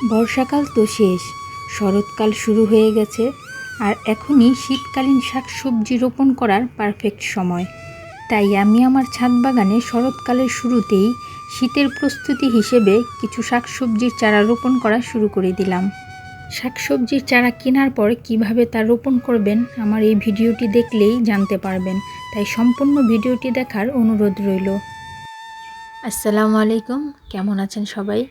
বর্ষাকাল তো শেষ, শরৎকাল শুরু হয়ে গেছে। আর এখনই শীতকালীন শাকসবজি রোপণ করার পারফেক্ট সময়। তাই আমি আমার ছাদ বাগানে শরৎকালের শুরুতেই শীতের প্রস্তুতি হিসেবে কিছু শাকসবজির চারা রোপণ করা শুরু করে দিলাম। শাকসবজির চারা কেনার পর কিভাবে তা রোপণ করবেন আমার এই ভিডিওটি দেখলেই জানতে পারবেন। তাই সম্পূর্ণ ভিডিওটি দেখার অনুরোধ রইল। আসসালামু আলাইকুম, কেমন আছেন সবাই?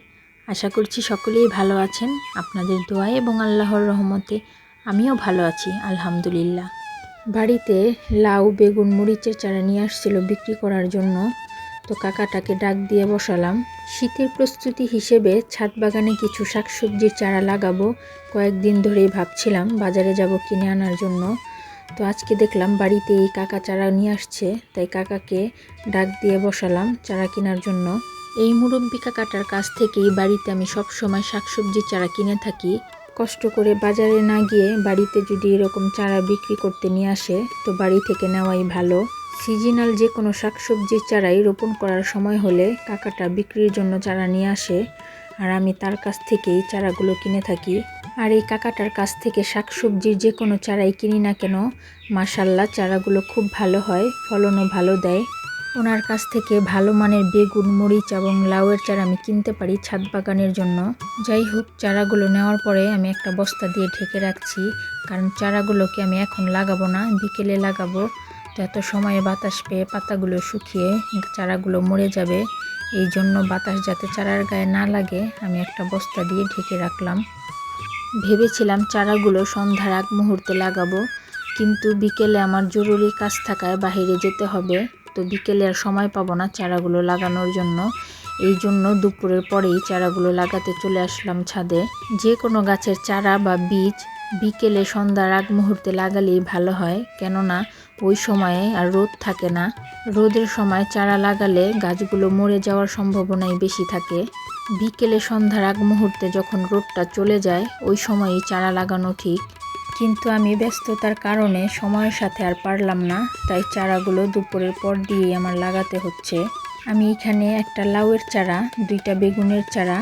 আশা করছি সকলেই ভালো আছেন। আপনাদের দোয়া এবং আল্লাহর রহমতে আমিও ভালো আছি, আলহামদুলিল্লাহ। বাড়িতে লাউ, বেগুন, মরিচের চারা নিয়ে আসছিল বিক্রি করার জন্য। তো কাকাটাকে ডাক দিয়ে বসালাম। শীতের প্রস্তুতি হিসেবে ছাদ বাগানে কিছু শাকসবজির চারা লাগাবো। কয়েকদিন ধরেই ভাবছিলাম বাজারে যাব কিনে আনার জন্য। তো আজকে দেখলাম বাড়িতে এই কাকা চারা নিয়ে আসছে, তাই কাকাকে ডাক দিয়ে বসালাম চারা কেনার জন্য। এই মুরব্বি কাকাটার কাছ থেকেই বাড়িতে আমি সব সময় শাকসবজির চারা কিনে থাকি। কষ্ট করে বাজারে না গিয়ে বাড়িতে যদি এরকম চারা বিক্রি করতে নিয়ে আসে তো বাড়ি থেকে নেওয়াই ভালো। সিজনাল যে কোনো শাকসবজির চারাই রোপণ করার সময় হলে কাকাটা বিক্রির জন্য চারা নিয়ে আসে, আর আমি তার কাছ থেকেই চারাগুলো কিনে থাকি। আর এই কাকাটার কাছ থেকে শাকসবজির যে কোনো চারাই কিনি না কেন, মাশাল্লাহ চারাগুলো খুব ভালো হয়, ফলনও ভালো দেয়। ওনার কাছ থেকে ভালো মানের বেগুন, মরিচ এবং লাউয়ের চারা আমি কিনতে পারি ছাদ বাগানের জন্য। যাই হোক, চারাগুলো নেওয়ার পরে আমি একটা বস্তা দিয়ে ঢেকে রাখছি, কারণ চারাগুলোকে আমি এখন লাগাবো না, বিকেলে লাগাবো। তো এত সময়ে বাতাস পেয়ে পাতাগুলো শুকিয়ে চারাগুলো মরে যাবে, এই জন্য বাতাস যাতে চারার গায়ে না লাগে আমি একটা বস্তা দিয়ে ঢেকে রাখলাম। ভেবেছিলাম চারাগুলো সন্ধ্যার আগ মুহূর্তে লাগাবো, কিন্তু বিকেলে আমার জরুরি কাজ থাকায় বাইরে যেতে হবে। তো বিকেলে আর সময় পাবো না চারাগুলো লাগানোর জন্য, এই জন্য দুপুরের পরেই চারাগুলো লাগাতে চলে আসলাম ছাদে। যে কোনো গাছের চারা বা বীজ বিকেলে সন্ধ্যার আগ মুহূর্তে লাগালেই ভালো হয়, কেননা ওই সময়ে আর রোদ থাকে না। রোদের সময় চারা লাগালে গাছগুলো মরে যাওয়ার সম্ভাবনাই বেশি থাকে। বিকেলে সন্ধ্যার আগ মুহূর্তে যখন রোদটা চলে যায় ওই সময়ই চারা লাগানো ঠিক, কিন্তু আমি ব্যস্ততার কারণে সময়ের সাথে আর পারলাম না, তাই চারাগুলো দুপুরের পর দিয়েই আমার লাগাতে হচ্ছে। আমি এখানে একটা লাউয়ের চারা, দুইটা বেগুনের চারা,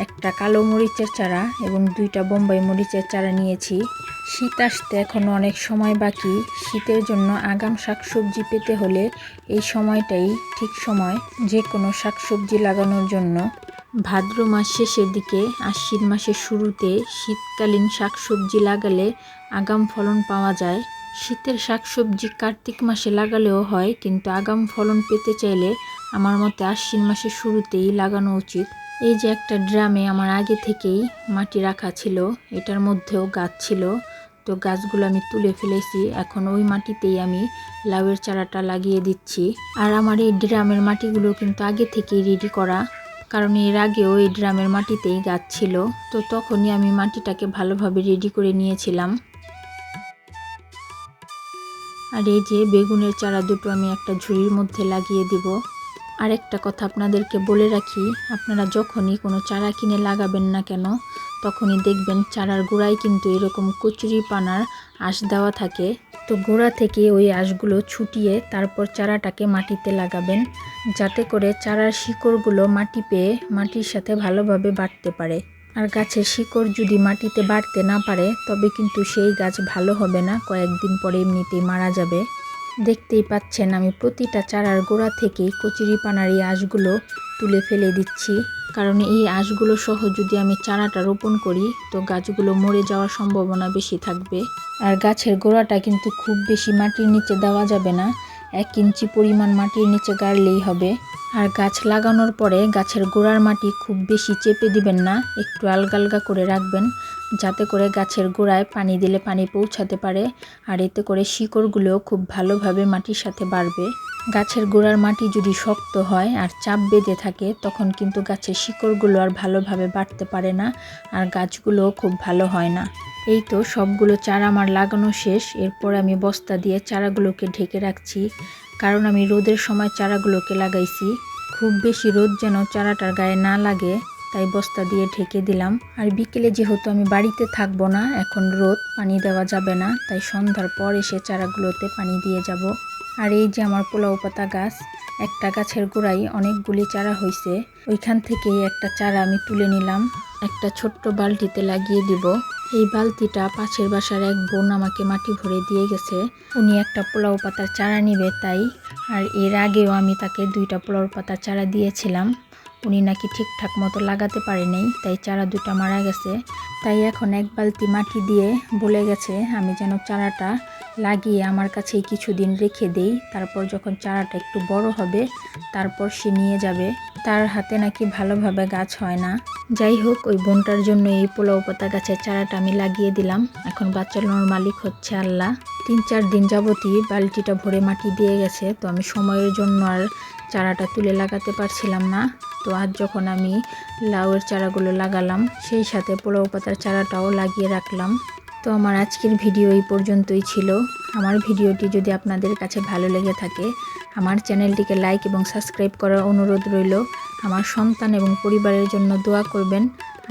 একটা কালো মরিচের চারা এবং দুইটা বোম্বাই মরিচের চারা নিয়েছি। শীত আসতে এখনও অনেক সময় বাকি। শীতের জন্য আগাম শাকসবজি পেতে হলে এই সময়টাই ঠিক সময় যে কোনো শাকসবজি লাগানোর জন্য। ভাদ্র মাস শেষের দিকে, আশ্বিন মাসের শুরুতে শীতকালীন শাকসবজি লাগালে আগাম ফলন পাওয়া যায়। শীতের শাকসবজি কার্তিক মাসে লাগালেও হয়, কিন্তু আগাম ফলন পেতে চাইলে আমার মতে আশ্বিন মাসের শুরুতেই লাগানো উচিত। এই যে একটা ড্রামে আমার আগে থেকেই মাটি রাখা ছিল, এটার মধ্যেও গাছ ছিল। তো গাছগুলো আমি তুলে ফেলেছি, এখন ওই মাটিতেই আমি লাউয়ের চারাটা লাগিয়ে দিচ্ছি। আর আমার এই ড্রামের মাটিগুলো কিন্তু আগে থেকেই রেডি করা, কারণ এর আগেও এই ড্রামের মাটিতেই গাছ ছিল। তো তখনই আমি মাটিটাকে ভালোভাবে রেডি করে নিয়েছিলাম। আর এই যে বেগুনের চারা দুটো আমি একটা ঝুড়ির মধ্যে লাগিয়ে দিব। আর একটা কথা আপনাদেরকে বলে রাখি, আপনারা যখনই কোনো চারা কিনে লাগাবেন না কেন, তখনই দেখবেন চারার গোড়ায় কিন্তু এরকম কচুরি পানার আঁশ দেওয়া থাকে। তো গোড়া থেকে ওই আঁশগুলো ছুটিয়ে তারপর চারাটাকে মাটিতে লাগাবেন, যাতে করে চারার শিকড়গুলো মাটি পেয়ে মাটির সাথে ভালোভাবে বাড়তে পারে। আর গাছের শিকড় যদি মাটিতে বাড়তে না পারে তবে কিন্তু সেই গাছ ভালো হবে না, কয়েকদিন পরে এমনিতেই মারা যাবে। দেখতেই পাচ্ছেন আমি প্রতিটা চারার গোড়া থেকেই কচুরিপানার এই আঁশগুলো তুলে ফেলে দিচ্ছি, কারণ এই আঁশগুলো সহ যদি আমি চারাটা রোপণ করি তো গাছগুলো মরে যাওয়ার সম্ভাবনা বেশি থাকবে। আর গাছের গোড়াটা কিন্তু খুব বেশি মাটির নিচে দেওয়া যাবে না, 1 ইঞ্চি পরিমাণ মাটির নিচে গাড়লেই হবে। আর গাছ লাগানোর পরে গাছের গোড়ার মাটি খুব বেশি চেপে দিবেন না, একটু আলগা আলগা করে রাখবেন, যাতে করে গাছের গোড়ায় পানি দিলে পানি পৌঁছাতে পারে, আর এতে করে শিকড়গুলোও খুব ভালোভাবে মাটির সাথে বাড়বে। গাছের গোড়ার মাটি যদি শক্ত হয় আর চাপ বেঁধে থাকে তখন কিন্তু গাছের শিকড়গুলো আর ভালোভাবে বাড়তে পারে না, আর গাছগুলোও খুব ভালো হয় না। এই তো সবগুলো চারা আমার লাগানো শেষ। এরপর আমি বস্তা দিয়ে চারাগুলোকে ঢেকে রাখছি, কারণ আমি রোদের সময় চারাগুলোকে লাগাইছি। খুব বেশি রোদ যেন চারাটার গায়ে না লাগে, তাই বস্তা দিয়ে ঢেকে দিলাম। আর বিকেলে যেহেতু আমি বাড়িতে থাকবো না, এখন রোদ, পানি দেওয়া যাবে না, তাই সন্ধ্যার পর এসে চারাগুলোতে পানি দিয়ে যাব। আর এই যে আমার পোলাও পাতা গাছ, একটা গাছের গোড়ায় অনেকগুলি চারা হয়েছে, ওইখান থেকেই একটা চারা আমি তুলে নিলাম। একটা ছোট্ট বালতিতে লাগিয়ে দিব। এই বালতিটা পাশের বাসার এক বোন আমাকে মাটি ভরে দিয়ে গেছে। উনি একটা পোলাও পাতার চারা নিবে তাই। আর এর আগেও আমি তাকে 2টা পোলাও পাতার চারা দিয়েছিলাম। উনি নাকি ঠিকঠাক মতো লাগাতে পারেনি, তাই চারা 2টা মারা গেছে। তাই এখন এক বালতি মাটি দিয়ে বলে গেছে আমি যেন চারাটা লাগিয়ে আমার কাছেই কিছুদিন রেখে দেই, তারপর যখন চারাটা একটু বড় হবে তারপর সে নিয়ে যাবে। তার হাতে নাকি ভালোভাবে গাছ হয় না। যাই হোক, ওই বোনটার জন্য এই পোলাও পাতা গাছের চারাটা আমি লাগিয়ে দিলাম। এখন বাচ্চানোর মালিক হচ্ছে আল্লাহ। 3-4 দিন যাবতই বালতিটা ভরে মাটি দিয়ে গেছে, তো আমি সময়ের জন্য আর চারাটা তুলে লাগাতে পারছিলাম না। তো আজ যখন আমি লাউয়ের চারাগুলো লাগালাম, সেই সাথে পোলাও পাতার চারাটাও লাগিয়ে রাখলাম। তো আমার আজকের ভিডিও এই পর্যন্তই ছিল। আমার ভিডিওটি যদি আপনাদের কাছে ভালো লেগে থাকে, আমার চ্যানেলটিকে লাইক এবং সাবস্ক্রাইব করার অনুরোধ রইল। আমার সন্তান এবং পরিবারের জন্য দোয়া করবেন।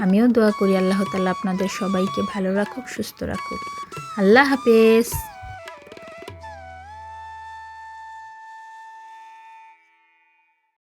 আমিও দোয়া করি আল্লাহ তাআলা আপনাদের সবাইকে ভালো রাখুক, সুস্থ রাখুক। আল্লাহ হাফেজ।